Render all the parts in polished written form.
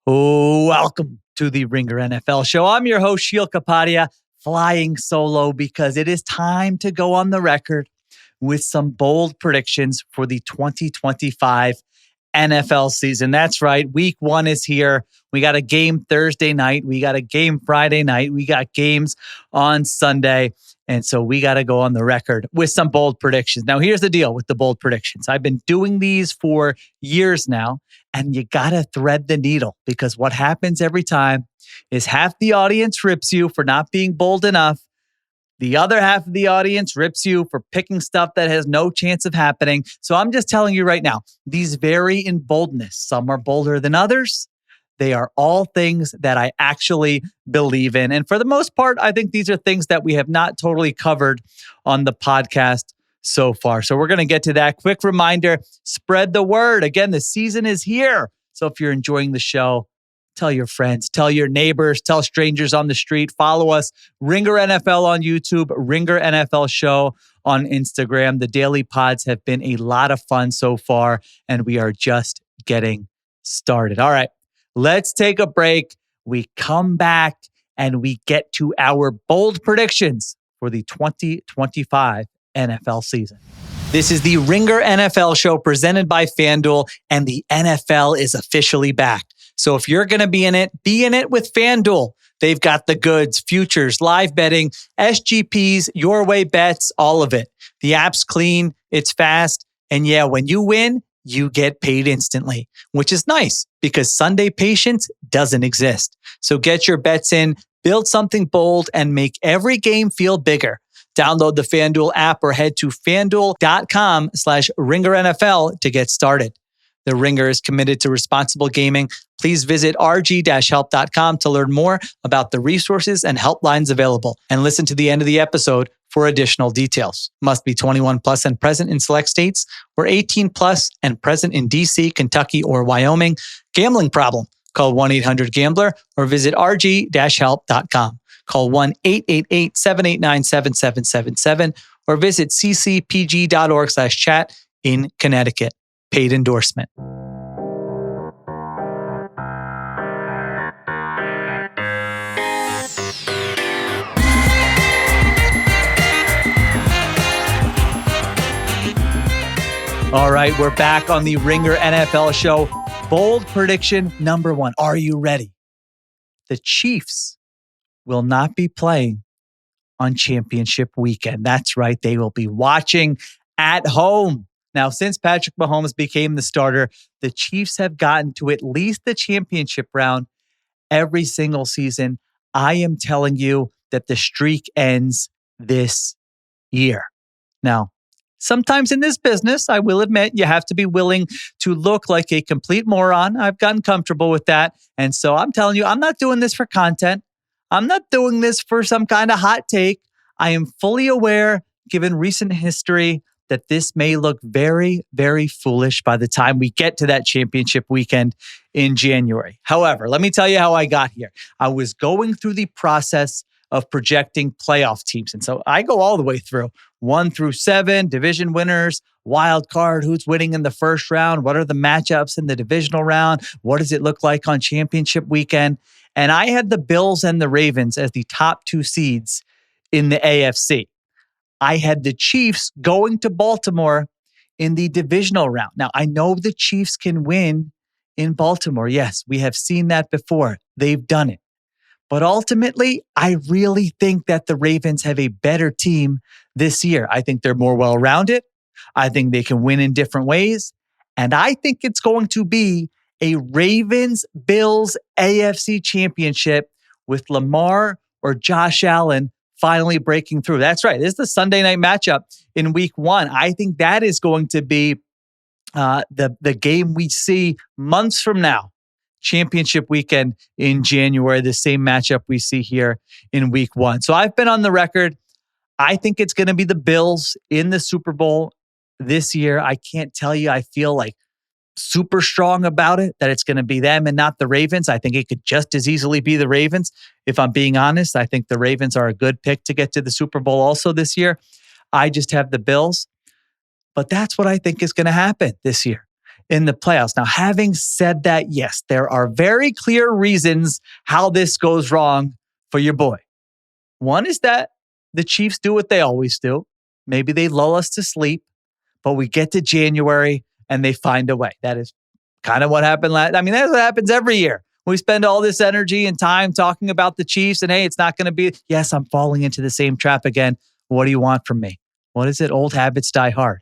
Welcome to the Ringer NFL show. I'm your host, Sheil Kapadia, flying solo because it is time to go on the record with some bold predictions for the 2025 NFL season. That's right. Week 1 is here. We got a game Thursday night. We got a game Friday night. We got games on Sunday. And so we got to go on the record with some bold predictions. Now, here's the deal with the bold predictions. I've been doing these for years now, and you got to thread the needle because what happens every time is half the audience rips you for not being bold enough. The other half of the audience rips you for picking stuff that has no chance of happening. So I'm just telling you right now, these vary in boldness. Some are bolder than others. They are all things that I actually believe in. And for the most part, I think these are things that we have not totally covered on the podcast so far. So we're going to get to that. Quick reminder, spread the word. Again, the season is here. So if you're enjoying the show, tell your friends, tell your neighbors, tell strangers on the street. Follow us, Ringer NFL on YouTube, Ringer NFL Show on Instagram. The daily pods have been a lot of fun so far, and we are just getting started. All right, let's take a break. We come back and we get to our bold predictions for the 2025 NFL season. This is the Ringer NFL Show presented by FanDuel, and the NFL is officially back. So if you're going to be in it with FanDuel. They've got the goods, futures, live betting, SGPs, your way bets, all of it. The app's clean, it's fast, and yeah, when you win, you get paid instantly, which is nice because Sunday patience doesn't exist. So get your bets in, build something bold, and make every game feel bigger. Download the FanDuel app or head to fanduel.com/RingerNFL to get started. The Ringer is committed to responsible gaming. Please visit rg-help.com to learn more about the resources and helplines available, and listen to the end of the episode for additional details. Must be 21 plus and present in select states, or 18 plus and present in DC, Kentucky, or Wyoming. Gambling problem? Call 1-800-GAMBLER or visit rg-help.com. Call 1-888-789-7777 or visit ccpg.org/chat in Connecticut. Paid endorsement. All right, we're back on the Ringer NFL show. Bold prediction number 1. Are you ready? The Chiefs will not be playing on championship weekend. That's right. They will be watching at home. Now, since Patrick Mahomes became the starter, the Chiefs have gotten to at least the championship round every single season. I am telling you that the streak ends this year. Now, sometimes in this business, I will admit, you have to be willing to look like a complete moron. I've gotten comfortable with that. And so I'm telling you, I'm not doing this for content. I'm not doing this for some kind of hot take. I am fully aware, given recent history, that this may look very, very foolish by the time we get to that championship weekend in January. However, let me tell you how I got here. I was going through the process of projecting playoff teams. And so I go all the way through 1 through 7, division winners, wild card, who's winning in the first round, what are the matchups in the divisional round, what does it look like on championship weekend? And I had the Bills and the Ravens as the top 2 seeds in the AFC. I had the Chiefs going to Baltimore in the divisional round. Now, I know the Chiefs can win in Baltimore. Yes, we have seen that before. They've done it. But ultimately, I really think that the Ravens have a better team this year. I think they're more well-rounded. I think they can win in different ways. And I think it's going to be a Ravens-Bills AFC championship with Lamar or Josh Allen finally breaking through. That's right. This is the Sunday night matchup in week 1. I think that is going to be the game we see months from now. Championship weekend in January, the same matchup we see here in week 1. So I've been on the record. I think it's going to be the Bills in the Super Bowl this year. I can't tell you, I feel like super strong about it, that it's going to be them and not the Ravens. I think it could just as easily be the Ravens. If I'm being honest, I think the Ravens are a good pick to get to the Super Bowl also this year. I just have the Bills. But that's what I think is going to happen this year. in the playoffs. Now, having said that, yes, there are very clear reasons how this goes wrong for your boy. One is that the Chiefs do what they always do. Maybe they lull us to sleep, but we get to January and they find a way. That is kind of what happened that's what happens every year. We spend all this energy and time talking about the Chiefs and, hey, it's not going to be, yes, I'm falling into the same trap again. What do you want from me? What is it? Old habits die hard.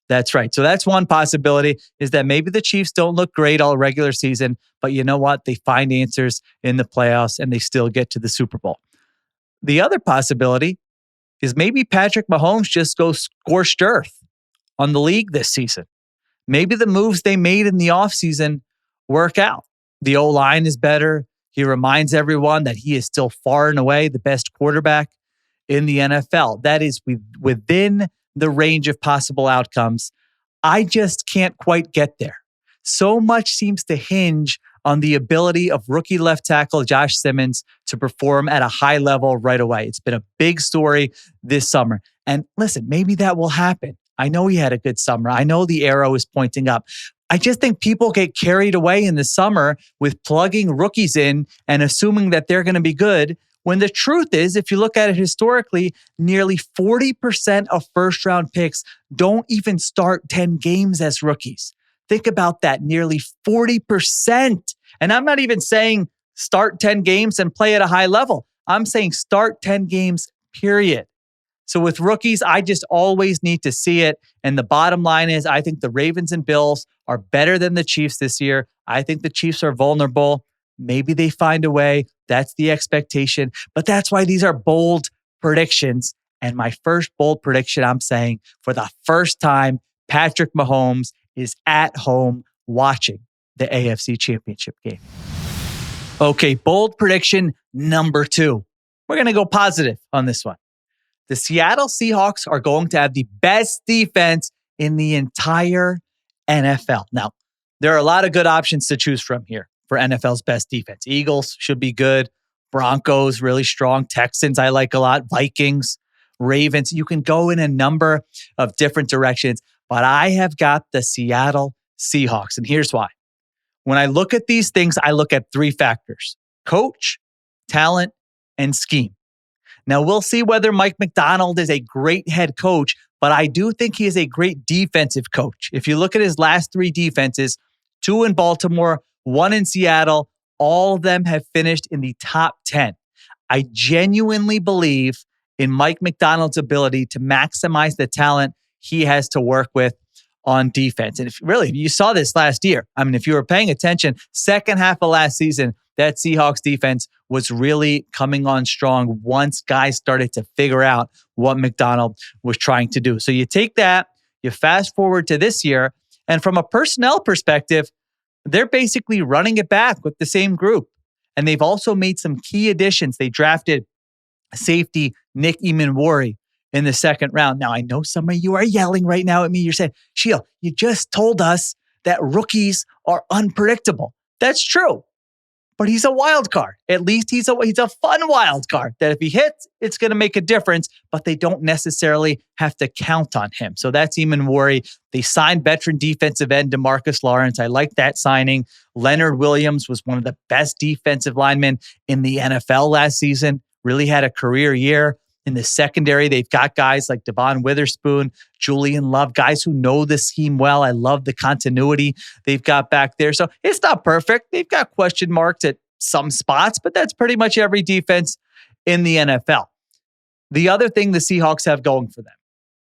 That's right. So that's one possibility, is that maybe the Chiefs don't look great all regular season, but you know what? They find answers in the playoffs and they still get to the Super Bowl. The other possibility is maybe Patrick Mahomes just goes scorched earth on the league this season. Maybe the moves they made in the offseason work out. The O-line is better. He reminds everyone that he is still far and away the best quarterback in the NFL. That is within the range of possible outcomes. I just can't quite get there. So much seems to hinge on the ability of rookie left tackle Josh Simmons to perform at a high level right away. It's been a big story this summer. And listen, maybe that will happen. I know he had a good summer. I know the arrow is pointing up. I just think people get carried away in the summer with plugging rookies in and assuming that they're going to be good, when the truth is, if you look at it historically, nearly 40% of first-round picks don't even start 10 games as rookies. Think about that, nearly 40%. And I'm not even saying start 10 games and play at a high level. I'm saying start 10 games, period. So with rookies, I just always need to see it. And the bottom line is, I think the Ravens and Bills are better than the Chiefs this year. I think the Chiefs are vulnerable. Maybe they find a way. That's the expectation. But that's why these are bold predictions. And my first bold prediction, I'm saying, for the first time, Patrick Mahomes is at home watching the AFC Championship game. Okay, bold prediction number 2. We're going to go positive on this one. The Seattle Seahawks are going to have the best defense in the entire NFL. Now, there are a lot of good options to choose from here for NFL's best defense. Eagles should be good. Broncos, really strong. Texans, I like a lot. Vikings, Ravens. You can go in a number of different directions, but I have got the Seattle Seahawks. And here's why. When I look at these things, I look at 3 factors: coach, talent, and scheme. Now, we'll see whether Mike McDaniel is a great head coach, but I do think he is a great defensive coach. If you look at his last 3 defenses, 2 in Baltimore, 1 in Seattle, all of them have finished in the top 10. I genuinely believe in Mike McDaniel's ability to maximize the talent he has to work with on defense. And if you saw this last year, if you were paying attention, second half of last season, that Seahawks defense was really coming on strong once guys started to figure out what McDaniel was trying to do. So you take that, you fast forward to this year, and from a personnel perspective, they're basically running it back with the same group. And they've also made some key additions. They drafted safety Nick Emanwari in the second round. Now, I know some of you are yelling right now at me. You're saying, Sheil, you just told us that rookies are unpredictable. That's true. But he's a wild card. At least he's a fun wild card that if he hits, it's going to make a difference, but they don't necessarily have to count on him. So that's Emanwari. They signed veteran defensive end DeMarcus Lawrence. I like that signing. Leonard Williams was one of the best defensive linemen in the NFL last season. Really had a career year. In the secondary, they've got guys like Devon Witherspoon, Julian Love, guys who know the scheme well. I love the continuity they've got back there. So it's not perfect. They've got question marks at some spots, but that's pretty much every defense in the NFL. The other thing the Seahawks have going for them,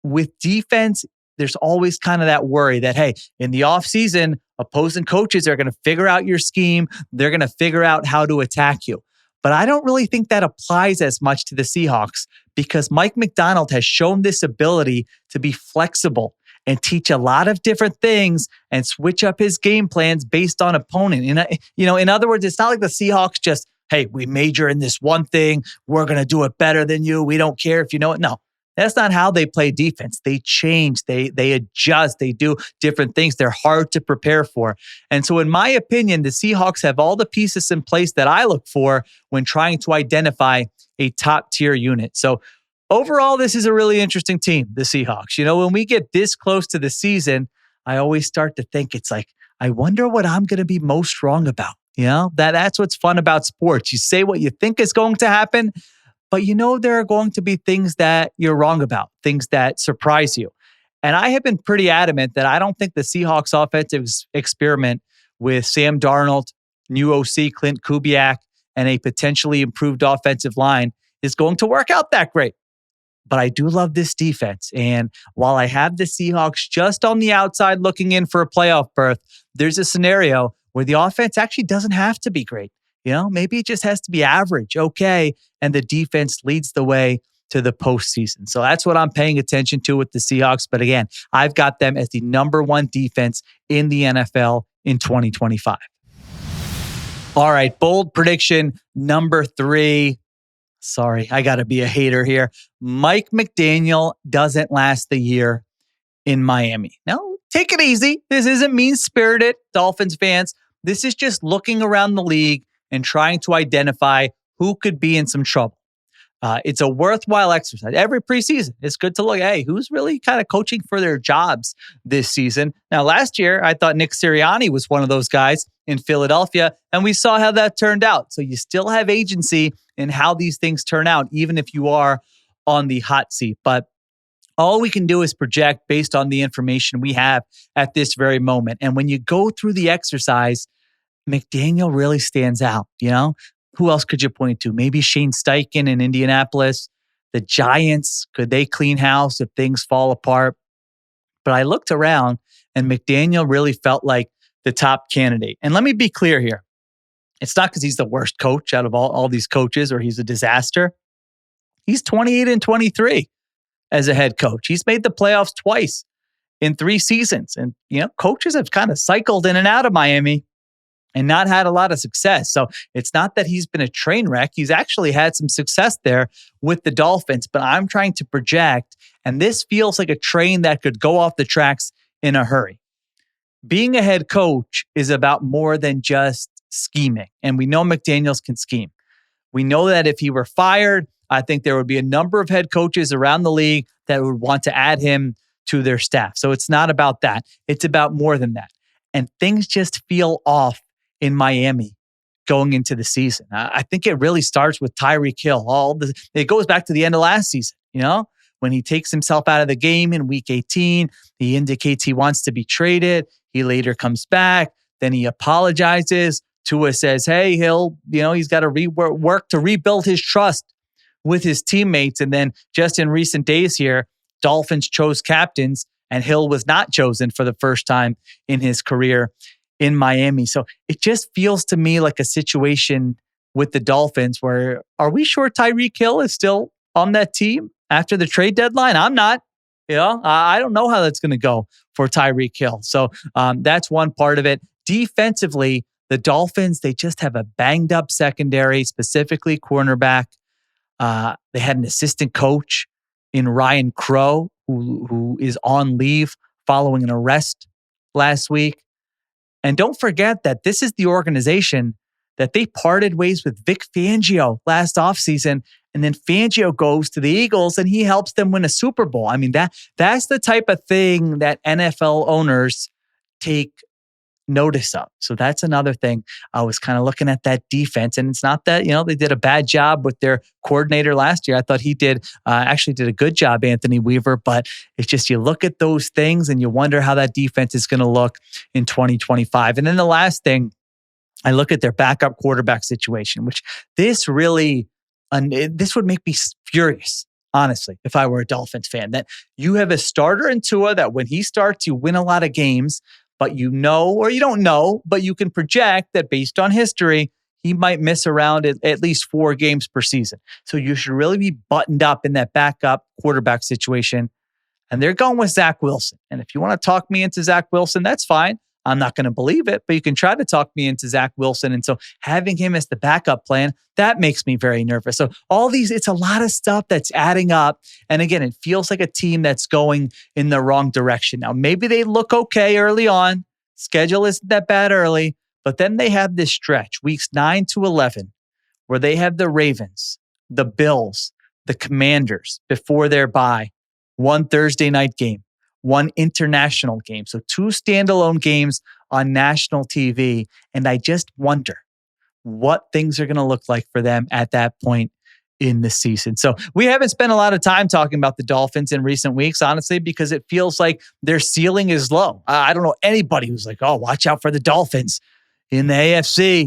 with defense, there's always kind of that worry that, hey, in the offseason, opposing coaches are going to figure out your scheme. They're going to figure out how to attack you. But I don't really think that applies as much to the Seahawks because Mike McDaniel has shown this ability to be flexible and teach a lot of different things and switch up his game plans based on opponent. In other words, it's not like the Seahawks just, hey, we major in this one thing. We're going to do it better than you. We don't care if you know it. No, that's not how they play defense. They change, they adjust, they do different things. They're hard to prepare for. And so in my opinion, the Seahawks have all the pieces in place that I look for when trying to identify a top tier unit. So overall, this is a really interesting team, the Seahawks. When we get this close to the season, I always start to think it's like, I wonder what I'm going to be most wrong about. That's what's fun about sports. You say what you think is going to happen, but there are going to be things that you're wrong about, things that surprise you. And I have been pretty adamant that I don't think the Seahawks offensive experiment with Sam Darnold, new OC Clint Kubiak, and a potentially improved offensive line is going to work out that great. But I do love this defense. And while I have the Seahawks just on the outside looking in for a playoff berth, there's a scenario where the offense actually doesn't have to be great. Maybe it just has to be average, okay, and the defense leads the way to the postseason. So that's what I'm paying attention to with the Seahawks. But again, I've got them as the number one defense in the NFL in 2025. All right, bold prediction number 3. Sorry, I got to be a hater here. Mike McDaniel doesn't last the year in Miami. Now, take it easy. This isn't mean-spirited, Dolphins fans. This is just looking around the league and trying to identify who could be in some trouble. It's a worthwhile exercise. Every preseason, it's good to look, hey, who's really kind of coaching for their jobs this season? Now, last year, I thought Nick Sirianni was one of those guys in Philadelphia, and we saw how that turned out. So you still have agency in how these things turn out, even if you are on the hot seat. But all we can do is project based on the information we have at this very moment. And when you go through the exercise, McDaniel really stands out, Who else could you point to? Maybe Shane Steichen in Indianapolis. The Giants, could they clean house if things fall apart? But I looked around and McDaniel really felt like the top candidate. And let me be clear here. It's not because he's the worst coach out of all these coaches or he's a disaster. He's 28-23 as a head coach. He's made the playoffs twice in 3 seasons. And, coaches have kind of cycled in and out of Miami and not had a lot of success. So it's not that he's been a train wreck. He's actually had some success there with the Dolphins, but I'm trying to project, and this feels like a train that could go off the tracks in a hurry. Being a head coach is about more than just scheming, and we know McDaniels can scheme. We know that if he were fired, I think there would be a number of head coaches around the league that would want to add him to their staff. So it's not about that. It's about more than that. And things just feel off in Miami going into the season. I think it really starts with Tyreek Hill. It goes back to the end of last season, when he takes himself out of the game in week 18, he indicates he wants to be traded. He later comes back. Then he apologizes. Tua says, hey, Hill, he's got to work to rebuild his trust with his teammates. And then just in recent days here, Dolphins chose captains and Hill was not chosen for the first time in his career in Miami. So it just feels to me like a situation with the Dolphins where, are we sure Tyreek Hill is still on that team after the trade deadline? I'm not. I don't know how that's going to go for Tyreek Hill. So that's one part of it. Defensively, the Dolphins, they just have a banged up secondary, specifically cornerback. They had an assistant coach in Ryan Crow who is on leave following an arrest last week. And don't forget that this is the organization that they parted ways with Vic Fangio last offseason. And then Fangio goes to the Eagles and he helps them win a Super Bowl. I mean, that's the type of thing that NFL owners take notice of. So that's another thing. I was kind of looking at that defense, and it's not that, they did a bad job with their coordinator last year. I thought he actually did a good job, Anthony Weaver, but it's just, you look at those things and you wonder how that defense is going to look in 2025. And then the last thing, I look at their backup quarterback situation, which this would make me furious, honestly, if I were a Dolphins fan, that you have a starter in Tua that when he starts, you win a lot of games, but or you don't know, but you can project that based on history, he might miss around at least 4 games per season. So you should really be buttoned up in that backup quarterback situation. And they're going with Zach Wilson. And if you want to talk me into Zach Wilson, that's fine. I'm not going to believe it, but you can try to talk me into Zach Wilson. And so having him as the backup plan, that makes me very nervous. So it's a lot of stuff that's adding up. And again, it feels like a team that's going in the wrong direction. Now, maybe they look okay early on. Schedule isn't that bad early, but then they have this stretch, weeks 9 to 11, where they have the Ravens, the Bills, the Commanders before their bye, one Thursday night game, one international game. So 2 standalone games on national TV. And I just wonder what things are going to look like for them at that point in the season. So we haven't spent a lot of time talking about the Dolphins in recent weeks, honestly, because it feels like their ceiling is low. I don't know anybody who's like, oh, watch out for the Dolphins in the AFC.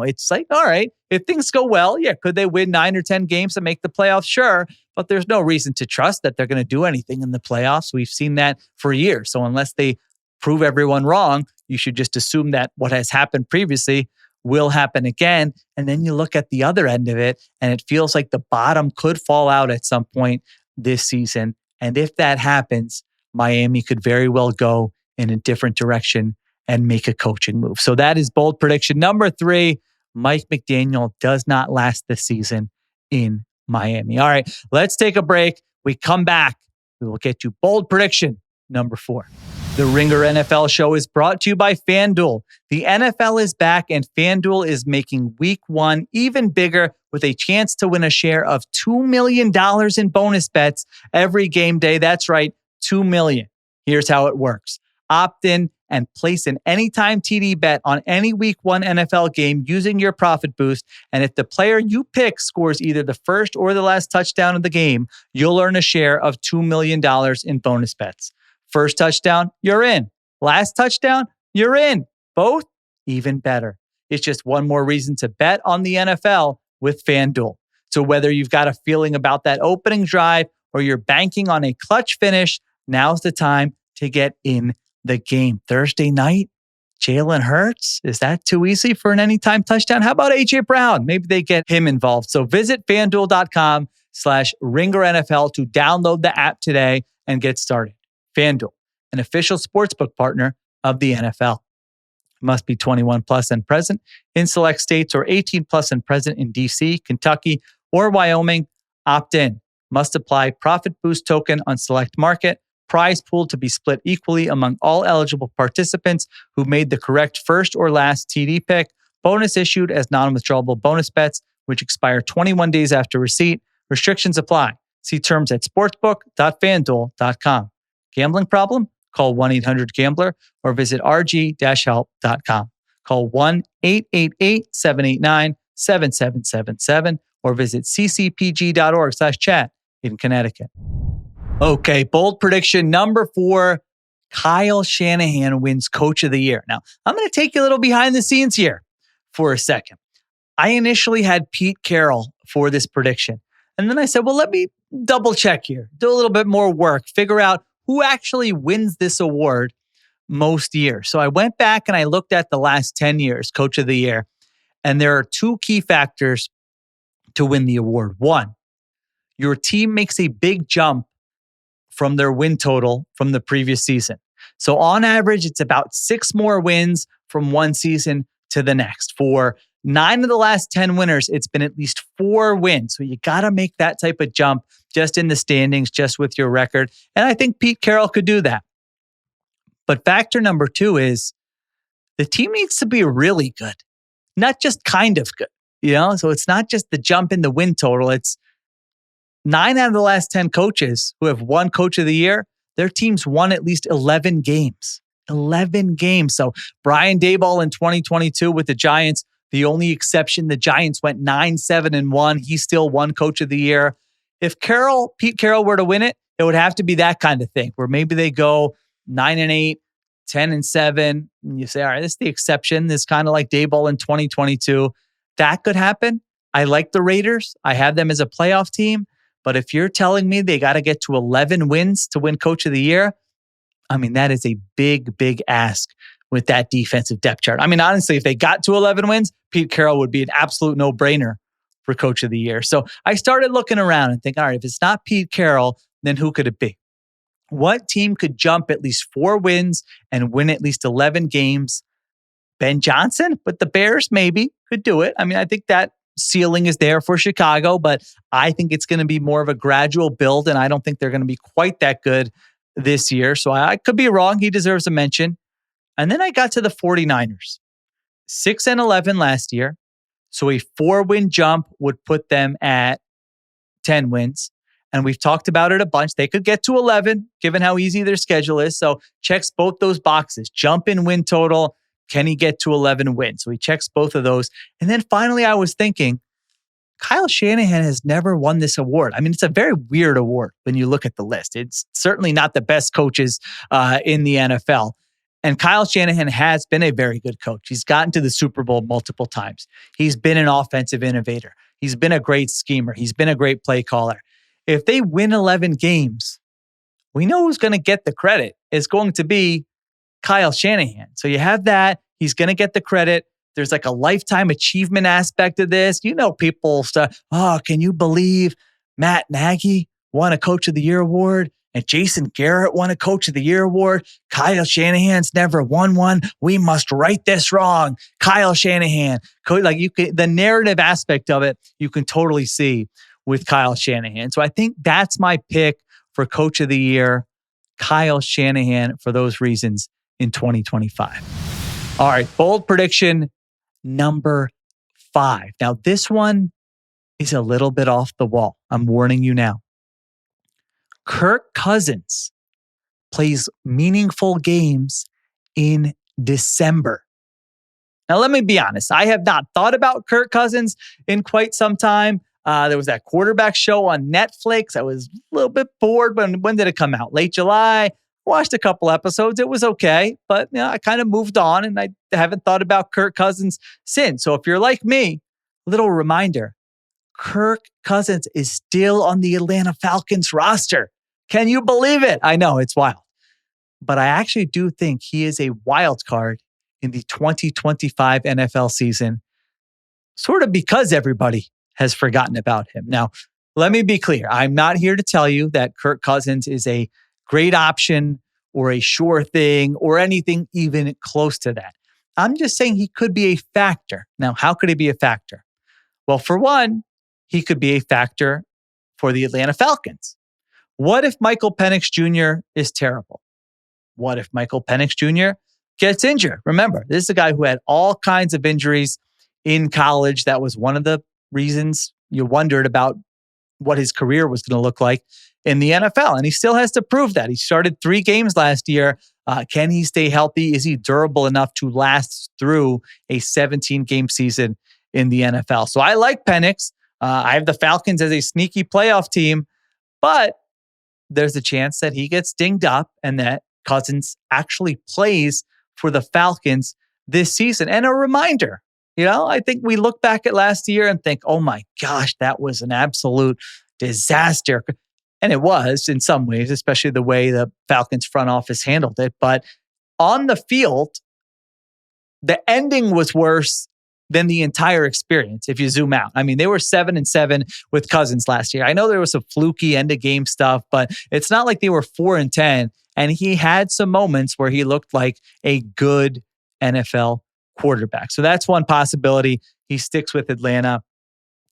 It's like, all right, if things go well, yeah, could they win 9 or 10 games and make the playoffs? Sure. But there's no reason to trust that they're going to do anything in the playoffs. We've seen that for years. So unless they prove everyone wrong, you should just assume that what has happened previously will happen again. And then you look at the other end of it, and it feels like the bottom could fall out at some point this season. And if that happens, Miami could very well go in a different direction and make a coaching move. So that is bold prediction number 3. Mike McDaniel does not last this season in Miami. All right, let's take a break. We come back. We will get to bold prediction number 4. The Ringer NFL show is brought to you by FanDuel. The NFL is back, and FanDuel is making week 1 even bigger with a chance to win a share of $2 million in bonus bets every game day. That's right, $2 million. Here's how it works. Opt in and place an anytime TD bet on any week 1 NFL game using your profit boost. And if the player you pick scores either the first or the last touchdown of the game, you'll earn a share of $2 million in bonus bets. First touchdown, you're in. Last touchdown, you're in. Both, even better. It's just one more reason to bet on the NFL with FanDuel. So whether you've got a feeling about that opening drive or you're banking on a clutch finish, now's the time to get in the game. Thursday night, Jalen Hurts. Is that too easy for an anytime touchdown? How about AJ Brown? Maybe they get him involved. So visit FanDuel.com/RingerNFL to download the app today and get started. FanDuel, an official sportsbook partner of the NFL. Must be 21 plus and present in select states, or 18 plus and present in DC, Kentucky, or Wyoming. Opt in. Must apply profit boost token on select market. Prize pool to be split equally among all eligible participants who made the correct first or last TD pick. Bonus issued as non-withdrawable bonus bets, which expire 21 days after receipt. Restrictions apply. See terms at sportsbook.fanduel.com. Gambling problem? Call 1-800-GAMBLER or visit rg-help.com. Call 1-888-789-7777 or visit ccpg.org/chat in Connecticut. Okay, bold prediction number 4. Kyle Shanahan wins Coach of the Year. Now, I'm going to take you a little behind the scenes here for a second. I initially had Pete Carroll for this prediction. And then I said, well, let me double check here, do a little bit more work, figure out who actually wins this award most years. So I went back and I looked at the last 10 years, Coach of the Year, and there are 2 key factors to win the award. 1, your team makes a big jump from their win total from the previous season. So on average, it's about 6 more wins from one season to the next. For 9 of the last 10 winners, it's been at least 4 wins. So you got to make that type of jump just in the standings, just with your record. And I think Pete Carroll could do that. But factor number 2 is the team needs to be really good, not just kind of good. So it's not just the jump in the win total. It's 9 out of the last 10 coaches who have won Coach of the Year, their teams won at least 11 games. 11 games. So Brian Daboll in 2022 with the Giants, the only exception, the Giants went 9-7-1. He still won Coach of the Year. If Pete Carroll were to win it, it would have to be that kind of thing where maybe they go 9-8, 10-7. And you say, all right, this is the exception. This is kind of like Daboll in 2022. That could happen. I like the Raiders. I have them as a playoff team. But if you're telling me they got to get to 11 wins to win Coach of the Year, I mean, that is a big, big ask with that defensive depth chart. I mean, honestly, if they got to 11 wins, Pete Carroll would be an absolute no-brainer for Coach of the Year. So I started looking around and thinking, all right, if it's not Pete Carroll, then who could it be? What team could jump at least 4 wins and win at least 11 games? Ben Johnson with the Bears maybe could do it. I mean, I think that ceiling is there for Chicago, but I think it's going to be more of a gradual build, and I don't think they're going to be quite that good this year. So I could be wrong. He deserves a mention. And then I got to the 49ers. 6-11 last year. So a 4-win jump would put them at 10 wins. And we've talked about it a bunch. They could get to 11, given how easy their schedule is. So checks both those boxes. Jump in win total. Can he get to 11 wins? So he checks both of those. And then finally, I was thinking, Kyle Shanahan has never won this award. I mean, it's a very weird award when you look at the list. It's certainly not the best coaches in the NFL. And Kyle Shanahan has been a very good coach. He's gotten to the Super Bowl multiple times. He's been an offensive innovator. He's been a great schemer. He's been a great play caller. If they win 11 games, we know who's going to get the credit. It's going to be Kyle Shanahan. So you have that. He's going to get the credit. There's like a lifetime achievement aspect of this. You know, people start, oh, can you believe Matt Nagy won a Coach of the Year award and Jason Garrett won a Coach of the Year award? Kyle Shanahan's never won one. We must right this wrong. Kyle Shanahan. Like you can, the narrative aspect of it, you can totally see with Kyle Shanahan. So I think that's my pick for Coach of the Year, Kyle Shanahan, for those reasons in 2025. All right, bold prediction number 5. Now, this one is a little bit off the wall. I'm warning you now. Kirk Cousins plays meaningful games in December. Now, let me be honest. I have not thought about Kirk Cousins in quite some time. There was that quarterback show on Netflix. I was a little bit bored. When did it come out? Late July. Watched a couple episodes. It was okay, but I kind of moved on and I haven't thought about Kirk Cousins since. So if you're like me, little reminder, Kirk Cousins is still on the Atlanta Falcons roster. Can you believe it? I know, it's wild. But I actually do think he is a wild card in the 2025 NFL season, sort of because everybody has forgotten about him. Now, let me be clear. I'm not here to tell you that Kirk Cousins is a great option or a sure thing or anything even close to that. I'm just saying he could be a factor. Now, how could he be a factor? Well, for one, he could be a factor for the Atlanta Falcons. What if Michael Penix Jr. is terrible? What if Michael Penix Jr. gets injured? Remember, this is a guy who had all kinds of injuries in college. That was one of the reasons you wondered about what his career was going to look like in the NFL. And he still has to prove that. He started 3 games last year. Can he stay healthy? Is he durable enough to last through a 17-game season in the NFL? So I like Penix. I have the Falcons as a sneaky playoff team, but there's a chance that he gets dinged up and that Cousins actually plays for the Falcons this season. And a reminder, I think we look back at last year and think, oh my gosh, that was an absolute disaster. And it was in some ways, especially the way the Falcons front office handled it. But on the field, the ending was worse than the entire experience if you zoom out. I mean, they were 7-7 with Cousins last year. I know there was some fluky end of game stuff, but it's not like they were 4-10. And he had some moments where he looked like a good NFL quarterback. So that's one possibility. He sticks with Atlanta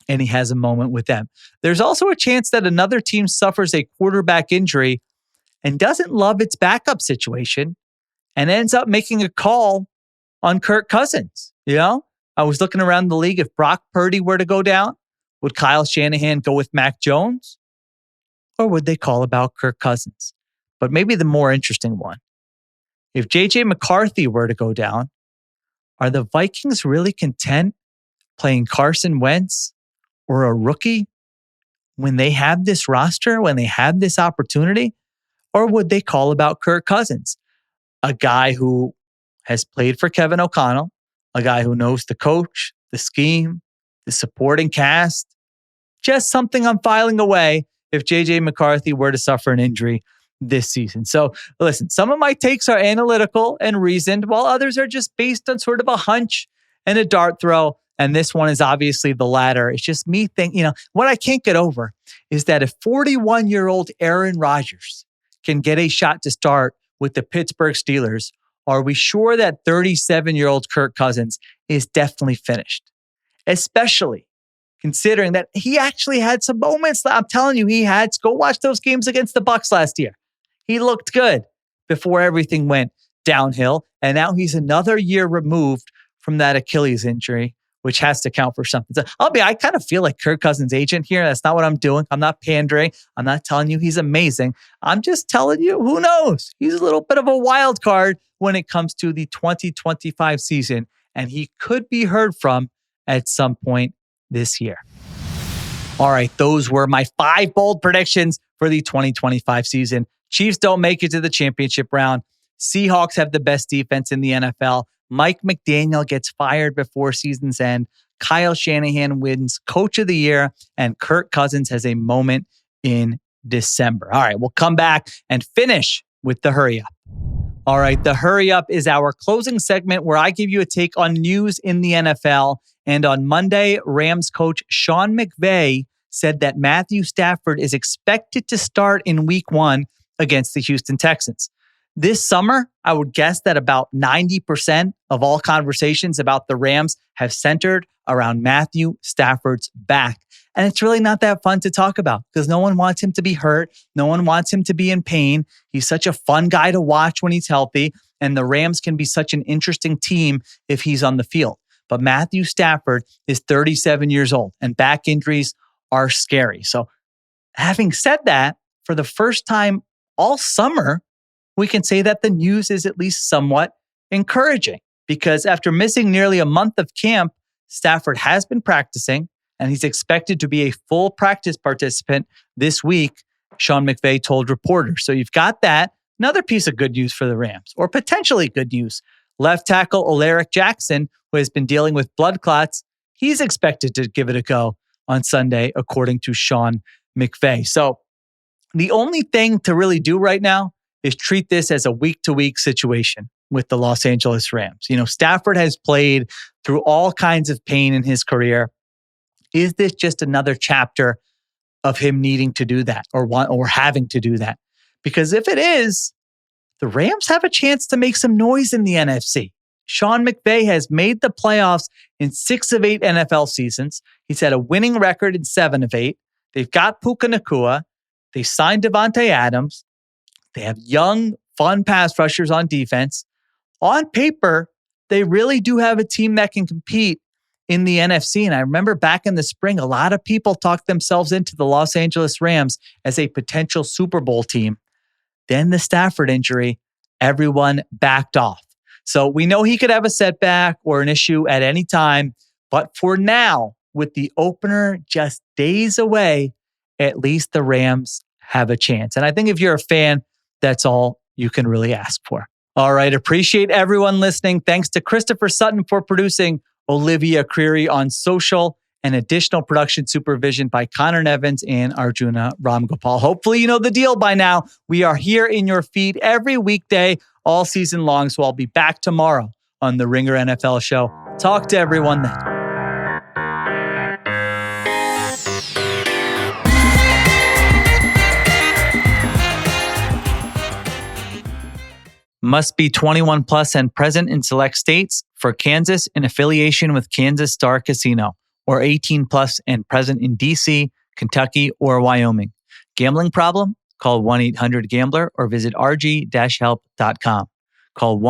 and he has a moment with them. There's also a chance that another team suffers a quarterback injury and doesn't love its backup situation and ends up making a call on Kirk Cousins. I was looking around the league. If Brock Purdy were to go down, would Kyle Shanahan go with Mac Jones? Or would they call about Kirk Cousins? But maybe the more interesting one, if J.J. McCarthy were to go down, are the Vikings really content playing Carson Wentz or a rookie when they have this roster, when they have this opportunity? Or would they call about Kirk Cousins, a guy who has played for Kevin O'Connell, a guy who knows the coach, the scheme, the supporting cast? Just something I'm filing away if J.J. McCarthy were to suffer an injury this season. So listen, some of my takes are analytical and reasoned, while others are just based on sort of a hunch and a dart throw. And this one is obviously the latter. It's just me thinking, what I can't get over is that if 41-year-old Aaron Rodgers can get a shot to start with the Pittsburgh Steelers, are we sure that 37-year-old Kirk Cousins is definitely finished? Especially considering that he actually had some moments. I'm telling you, he had. Go watch those games against the Bucs last year. He looked good before everything went downhill. And now he's another year removed from that Achilles injury, which has to count for something. So I kind of feel like Kirk Cousins' agent here. That's not what I'm doing. I'm not pandering. I'm not telling you he's amazing. I'm just telling you, who knows? He's a little bit of a wild card when it comes to the 2025 season, and he could be heard from at some point this year. All right, those were my 5 bold predictions for the 2025 season. Chiefs don't make it to the championship round. Seahawks have the best defense in the NFL. Mike McDaniel gets fired before season's end. Kyle Shanahan wins Coach of the Year, and Kirk Cousins has a moment in December. All right, we'll come back and finish with the Hurry Up. All right, the Hurry Up is our closing segment where I give you a take on news in the NFL. And on Monday, Rams coach Sean McVay said that Matthew Stafford is expected to start in week 1 against the Houston Texans. This summer, I would guess that about 90% of all conversations about the Rams have centered around Matthew Stafford's back. And it's really not that fun to talk about because no one wants him to be hurt. No one wants him to be in pain. He's such a fun guy to watch when he's healthy. And the Rams can be such an interesting team if he's on the field. But Matthew Stafford is 37 years old and back injuries are scary. So having said that, for the first time all summer, we can say that the news is at least somewhat encouraging because after missing nearly a month of camp, Stafford has been practicing and he's expected to be a full practice participant this week, Sean McVay told reporters. So you've got that. Another piece of good news for the Rams, or potentially good news. Left tackle Alaric Jackson, who has been dealing with blood clots, he's expected to give it a go on Sunday, according to Sean McVay. So the only thing to really do right now is treat this as a week-to-week situation with the Los Angeles Rams. You know, Stafford has played through all kinds of pain in his career. Is this just another chapter of him needing to do that or having to do that? Because if it is, the Rams have a chance to make some noise in the NFC. Sean McVay has made the playoffs in 6 of 8 NFL seasons. He's had a winning record in 7 of 8. They've got Puka Nacua. They signed Devontae Adams. They have young, fun pass rushers on defense. On paper, they really do have a team that can compete in the NFC. And I remember back in the spring, a lot of people talked themselves into the Los Angeles Rams as a potential Super Bowl team. Then the Stafford injury, everyone backed off. So we know he could have a setback or an issue at any time. But for now, with the opener just days away, at least the Rams have a chance. And I think if you're a fan, that's all you can really ask for. All right. Appreciate everyone listening. Thanks to Christopher Sutton for producing, Olivia Crerie on social, and additional production supervision by Conor Nevins and Arjuna Ramgopowell. Hopefully you know the deal by now. We are here in your feed every weekday, all season long. So I'll be back tomorrow on the Ringer NFL show. Talk to everyone then. Must be 21 plus and present in select states. For Kansas, in affiliation with Kansas Star Casino, or 18 plus and present in DC, Kentucky, or Wyoming. Gambling problem? Call 1-800-GAMBLER or visit rg-help.com. Call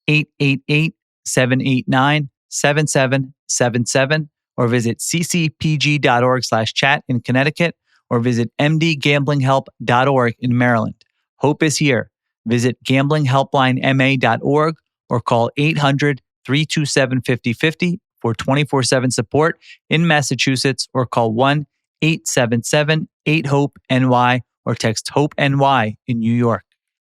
1-888-789-7777 or visit ccpg.org/chat in Connecticut or visit mdgamblinghelp.org in Maryland. Hope is here. Visit gamblinghelplinema.org or call 800-327-5050 for 24/7 support in Massachusetts, or call 1-877-8-HOPE-NY or text HOPE-NY in New York.